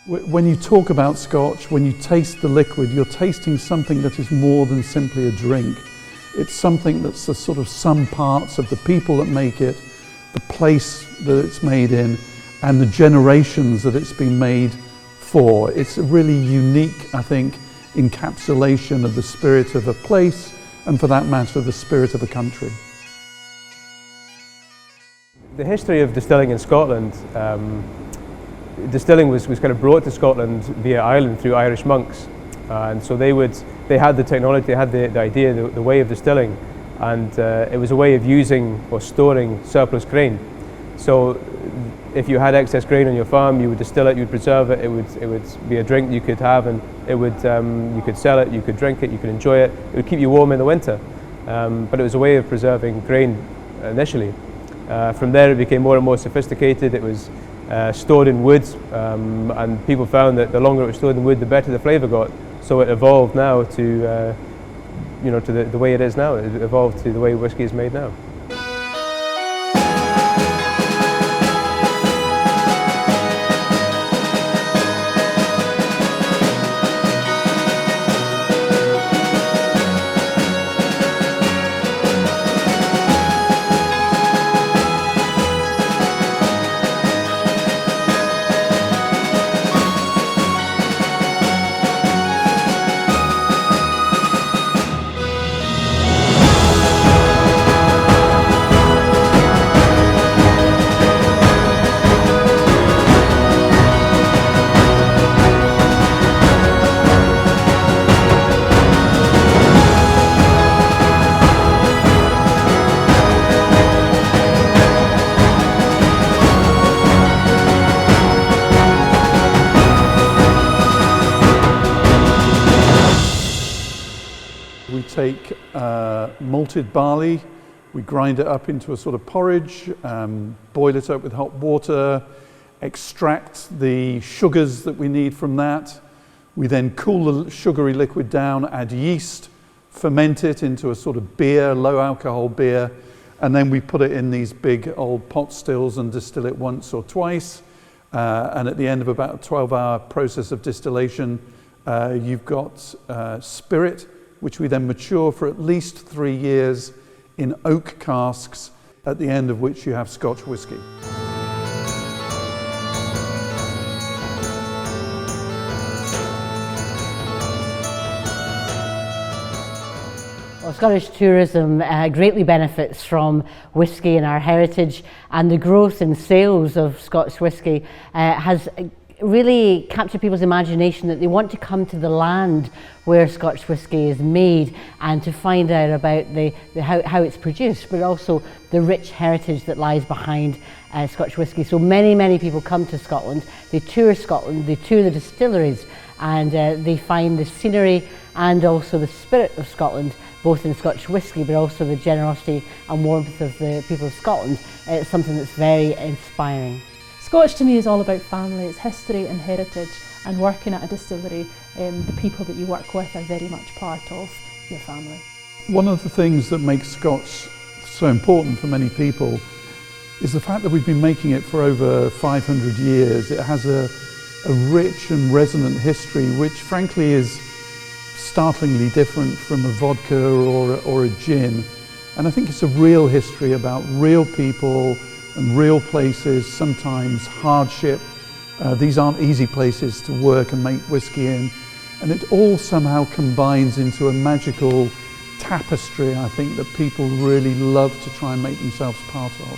When you talk about Scotch, when you taste the liquid, you're tasting something that is more than simply a drink. It's something that's the sort of sum parts of the people that make it, the place that it's made in, and the generations that it's been made for. It's a really unique, I think, encapsulation of the spirit of a place, and for that matter, the spirit of a country. The history of distilling in Scotland, distilling was kind of brought to Scotland via Ireland through Irish monks, and so they had the technology, they had the idea, the way of distilling, and it was a way of using or storing surplus grain. So if you had excess grain on your farm, you would distill it, you would preserve it. It would be a drink you could have, and you could sell it, you could drink it, you could enjoy it. It would keep you warm in the winter, but it was a way of preserving grain initially. From there it became more and more sophisticated. It was stored in wood, and people found that the longer it was stored in wood, the better the flavour got. So it evolved now to, to the way it is now. It evolved to the way whisky is made now. We take malted barley, we grind it up into a sort of porridge, boil it up with hot water, extract the sugars that we need from that. We then cool the sugary liquid down, add yeast, ferment it into a sort of beer, low alcohol beer, and then we put it in these big old pot stills and distill it once or twice. And at the end of about a 12-hour process of distillation, you've got spirit, which we then mature for at least 3 years in oak casks, at the end of which you have Scotch whisky. Well, Scottish tourism greatly benefits from whisky and our heritage, and the growth in sales of Scotch whisky has really captured people's imagination that they want to come to the land where Scotch whisky is made and to find out about how it's produced, but also the rich heritage that lies behind Scotch whisky. So many people come to Scotland, they tour the distilleries, and they find the scenery and also the spirit of Scotland, both in Scotch whisky but also the generosity and warmth of the people of Scotland. It's something that's very inspiring. Scotch to me is all about family, it's history and heritage, and working at a distillery, the people that you work with are very much part of your family. One of the things that makes Scotch so important for many people is the fact that we've been making it for over 500 years. It has a rich and resonant history which frankly is startlingly different from a vodka or a gin. And I think it's a real history about real people and real places, sometimes hardship. These aren't easy places to work and make whisky in. And it all somehow combines into a magical tapestry, I think, that people really love to try and make themselves part of.